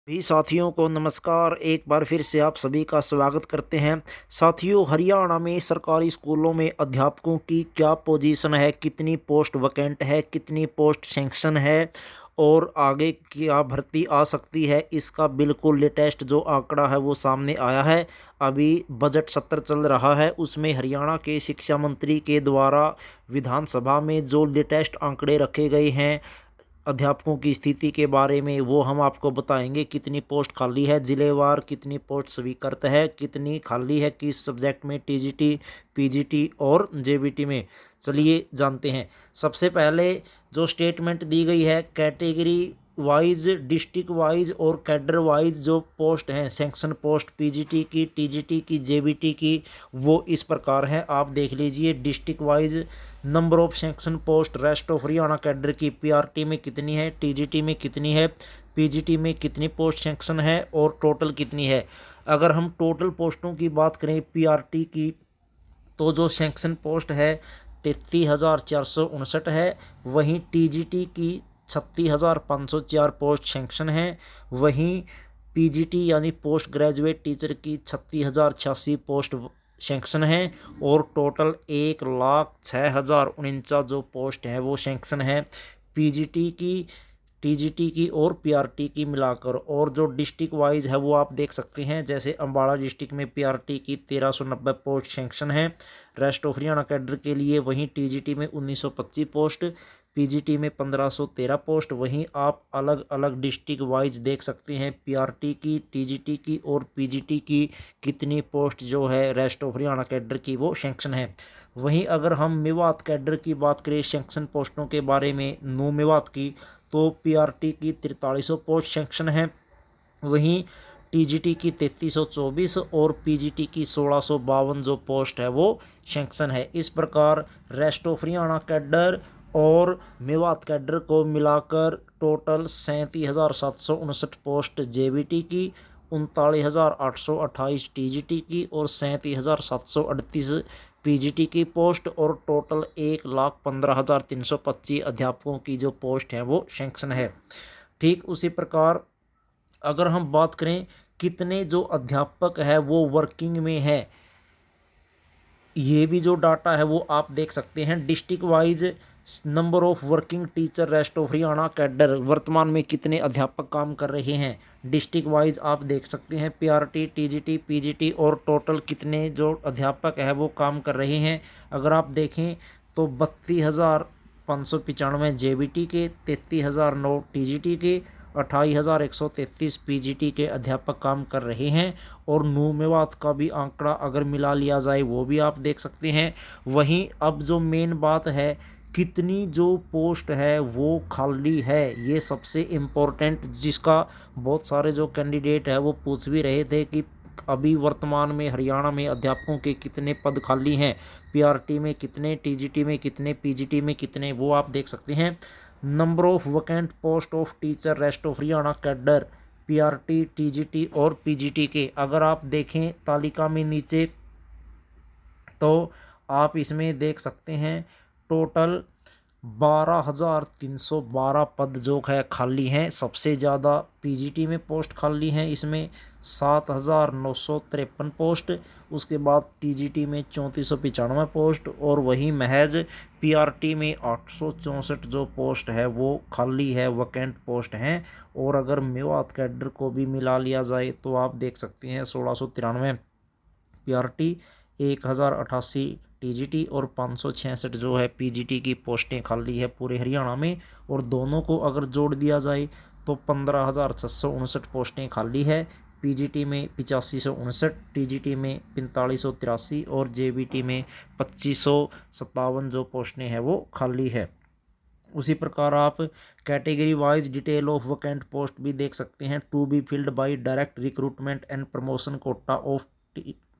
भी साथियों को नमस्कार। एक बार फिर से आप सभी का स्वागत करते हैं। साथियों, हरियाणा में सरकारी स्कूलों में अध्यापकों की क्या पोजीशन है, कितनी पोस्ट वैकेंट है, कितनी पोस्ट सैंक्शन है और आगे क्या भर्ती आ सकती है, इसका बिल्कुल लेटेस्ट जो आंकड़ा है वो सामने आया है। अभी बजट सत्र चल रहा है, उसमें हरियाणा के शिक्षा मंत्री के द्वारा विधानसभा में जो लेटेस्ट आंकड़े रखे गए हैं अध्यापकों की स्थिति के बारे में, वो हम आपको बताएंगे। कितनी पोस्ट खाली है जिलेवार, कितनी पोस्ट स्वीकृत है, कितनी खाली है किस सब्जेक्ट में, टीजीटी, पीजीटी और जेबीटी में। चलिए जानते हैं। सबसे पहले जो स्टेटमेंट दी गई है, कैटेगरी वाइज, डिस्ट्रिक्ट वाइज और कैडर वाइज जो पोस्ट हैं, सैंक्शन पोस्ट पीजीटी की, टीजीटी की, जेबीटी की, वो इस प्रकार है। आप देख लीजिए। District wise number of sanction post rest of Haryana cadre की पीआरटी में कितनी है, टीजीटी में कितनी है, पीजीटी में कितनी पोस्ट सैंक्शन है और टोटल कितनी है। अगर हम टोटल पोस्टों की बात करें पीआरटी की, तो जो सैंक्शन पोस्ट है 33,459 है। वहीं टीजीटी की 36,504 पोस्ट सैंक्शन है। वहीं पीजीटी यानी पोस्ट ग्रेजुएट टीचर की 36,086 पोस्ट सैंक्शन है और टोटल 1,06,049 जो पोस्ट है वो सैंक्शन है पीजीटी की, टीजीटी की और पीआरटी की मिलाकर। और जो डिस्ट्रिक्ट वाइज है वो आप देख सकते हैं। जैसे अम्बाड़ा डिस्ट्रिक्ट में पीआरटी की 1390 पोस्ट सैंक्शन है रेस्ट ऑफ हरियाणा कैडर के लिए। वहीं टीजीटी में 1925 पोस्ट, पीजीटी में 1513 पोस्ट। वहीं आप अलग अलग डिस्ट्रिक्ट वाइज देख सकते हैं पीआरटी की, टीजीटी की और पीजीटी की कितनी पोस्ट जो है रेस्ट ऑफ हरियाणा कैडर की वो सैंक्शन है। वहीं अगर हम मेवात कैडर की बात करें सैंक्शन पोस्टों के बारे में, नो मेवात की, तो पीआरटी की 4300 पोस्ट सैंक्शन है। वहीं टीजीटी की 3324 और पीजीटी की 1652 जो पोस्ट है वो सैंक्शन है। इस प्रकार रेस्ट ऑफ हरियाणा कैडर और मेवात कैडर को मिलाकर टोटल 37,759 पोस्ट जेबीटी की, 39,828 टीजीटी की और 37,738 पीजीटी की पोस्ट और टोटल 1,15,325 अध्यापकों की जो पोस्ट है वो सैंक्शन है। ठीक उसी प्रकार अगर हम बात करें कितने जो अध्यापक है वो वर्किंग में है, ये भी जो डाटा है वो आप देख सकते हैं। District wise number of working teacher rest of Haryana cadre, वर्तमान में कितने अध्यापक काम कर रहे हैं डिस्ट्रिक्ट वाइज आप देख सकते हैं। पीआरटी, टीजीटी, पीजीटी और टोटल कितने जो अध्यापक है वो काम कर रहे हैं। अगर आप देखें तो 32,595 जेबीटी के, 33,009 टीजीटी के, 28,133 पीजीटी के अध्यापक काम कर रहे हैं। और नो मेवात का भी आंकड़ा अगर मिला लिया जाए वो भी आप देख सकते हैं। वहीं अब जो मेन बात है, कितनी जो पोस्ट है वो खाली है, ये सबसे इम्पोर्टेंट, जिसका बहुत सारे जो कैंडिडेट है वो पूछ भी रहे थे कि अभी वर्तमान में हरियाणा में अध्यापकों के कितने पद खाली हैं, पीआरटी में कितने, टीजीटी में कितने, पीजीटी में कितने, वो आप देख सकते हैं। Number of vacant post of teacher rest of Haryana cadre PRT, TGT और पीजीटी के अगर आप देखें तालिका में नीचे, तो आप इसमें देख सकते हैं टोटल 12,312 पद जो है खाली हैं। सबसे ज़्यादा पीजीटी में पोस्ट खाली हैं, इसमें 7,953 पोस्ट। उसके बाद टीजीटी में 3,495 पोस्ट और वही महज पीआरटी में 864 जो पोस्ट है वो खाली है, वैकेंट पोस्ट हैं। और अगर मेवात कैडर को भी मिला लिया जाए तो आप देख सकते हैं 1,693 पीआरटी, 1,088 टीजीटी और 566 जो है पीजीटी की पोस्टें खाली है पूरे हरियाणा में। और दोनों को अगर जोड़ दिया जाए तो 15,659 पोस्टें खाली है। पीजीटी में 8559, टीजीटी में 4583 और जेबीटी में 2557 जो पोस्टें हैं वो खाली है। उसी प्रकार आप category wise detail of vacant post भी देख सकते हैं। To be filled by direct recruitment and promotion quota of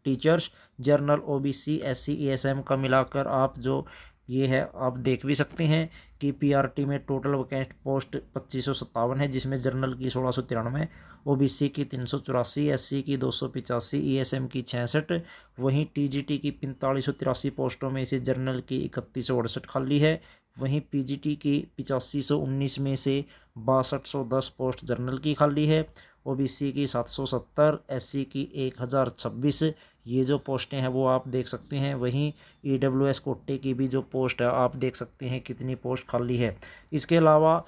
teachers, general, OBC, SC, ESM का मिलाकर आप जो ये है आप देख भी सकते हैं कि पीआरटी में टोटल वैकेंट पोस्ट 2557 है, जिसमें जर्नल की 1693, ओबीसी की 384, एससी की 285, ईएसएम की 66। वहीं टीजीटी की 4583 पोस्टों में से जर्नल की 3168 खाली है। वहीं पीजीटी की 8519 में से 6210 पोस्ट जर्नल की खाली है। ओबीसी की 770, एससी की 1026। ये जो पोस्टें हैं वो आप देख सकते हैं। वहीं ईडब्ल्यूएस कोटे की भी जो पोस्ट है आप देख सकते हैं कितनी पोस्ट खाली है। इसके अलावा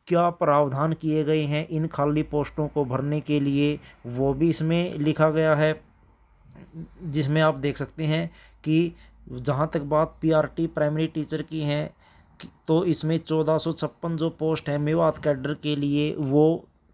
क्या प्रावधान किए गए हैं इन खाली पोस्टों को भरने के लिए वो भी इसमें लिखा गया है, जिसमें आप देख सकते हैं कि जहाँ तक बात पीआरटी प्राइमरी टीचर की है तो इसमें 1456 जो पोस्ट है मेवात कैडर के लिए वो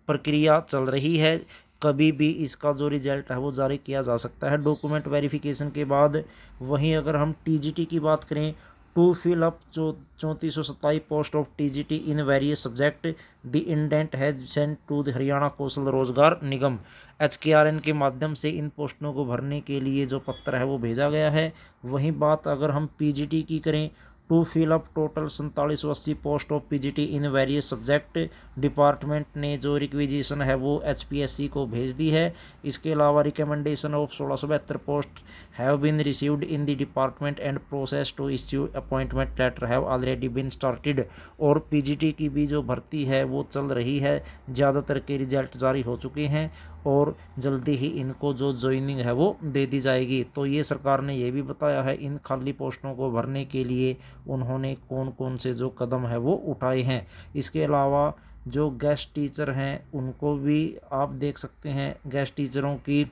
प्रक्रिया चल रही है। कभी भी इसका जो रिजल्ट है वो जारी किया जा सकता है डॉक्यूमेंट वेरिफिकेशन के बाद। वहीं अगर हम टीजीटी की बात करें, to fill up 3427 post of TGT in various subject the indent has sent to the Haryana Kaushal Rozgar Nigam HKRN के माध्यम से इन पोस्टों को भरने के लिए जो पत्र है वो भेजा गया है। वहीं बात अगर हम पीजीटी की करें, to fill up total 4780 post of PGT in various subject department ने जो रिक्विजिशन है वो HPSC को भेज दी है। इसके अलावा recommendation of 1672 post have been received in the department and process to issue appointment letter have already been started. और पीजीटी की भी जो भर्ती है वो चल रही है, ज़्यादातर के रिजल्ट जारी हो चुके हैं और जल्दी ही इनको जो ज्वाइनिंग है वो दे दी जाएगी। तो ये सरकार ने ये भी बताया है इन खाली पोस्टों को भरने के लिए उन्होंने कौन कौन से जो कदम है वो उठाए हैं। इसके अलावा जो गेस्ट टीचर हैं उनको भी आप देख सकते हैं, गेस्ट टीचरों की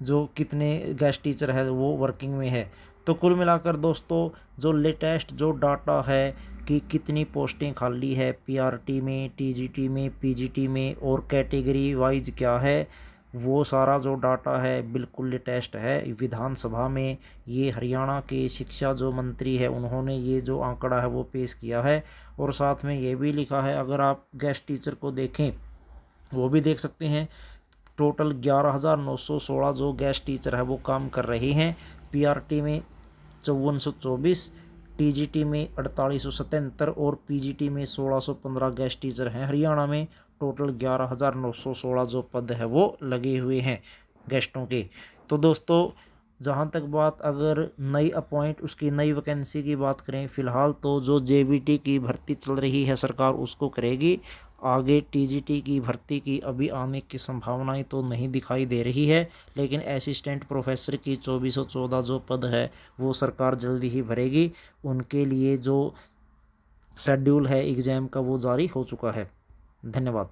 जो कितने गेस्ट टीचर है वो वर्किंग में है। तो कुल मिलाकर दोस्तों जो लेटेस्ट जो डाटा है कि कितनी पोस्टें खाली है पीआरटी में, टीजीटी में, पीजीटी में और कैटेगरी वाइज क्या है, वो सारा जो डाटा है बिल्कुल लेटेस्ट है। विधानसभा में ये हरियाणा के शिक्षा जो मंत्री है उन्होंने ये जो आंकड़ा है वो पेश किया है। और साथ में ये भी लिखा है, अगर आप गेस्ट टीचर को देखें वो भी देख सकते हैं, टोटल 11,916 जो गेस्ट टीचर है वो काम कर रहे हैं। पीआरटी में 5424, टीजीटी में 4877 और पीजीटी में 1615 गेस्ट टीचर हैं। हरियाणा में टोटल 11,916 जो पद है वो लगे हुए हैं गेस्टों के। तो दोस्तों जहाँ तक बात अगर नई अपॉइंट उसकी नई वैकेंसी की बात करें, फ़िलहाल तो जो जेबीटी की भर्ती चल रही है सरकार उसको करेगी। आगे टीजीटी की भर्ती की अभी आने की संभावनाएं तो नहीं दिखाई दे रही है, लेकिन असिस्टेंट प्रोफेसर की 2414 जो पद है वो सरकार जल्दी ही भरेगी। उनके लिए जो शेड्यूल है एग्ज़ाम का वो जारी हो चुका है। धन्यवाद।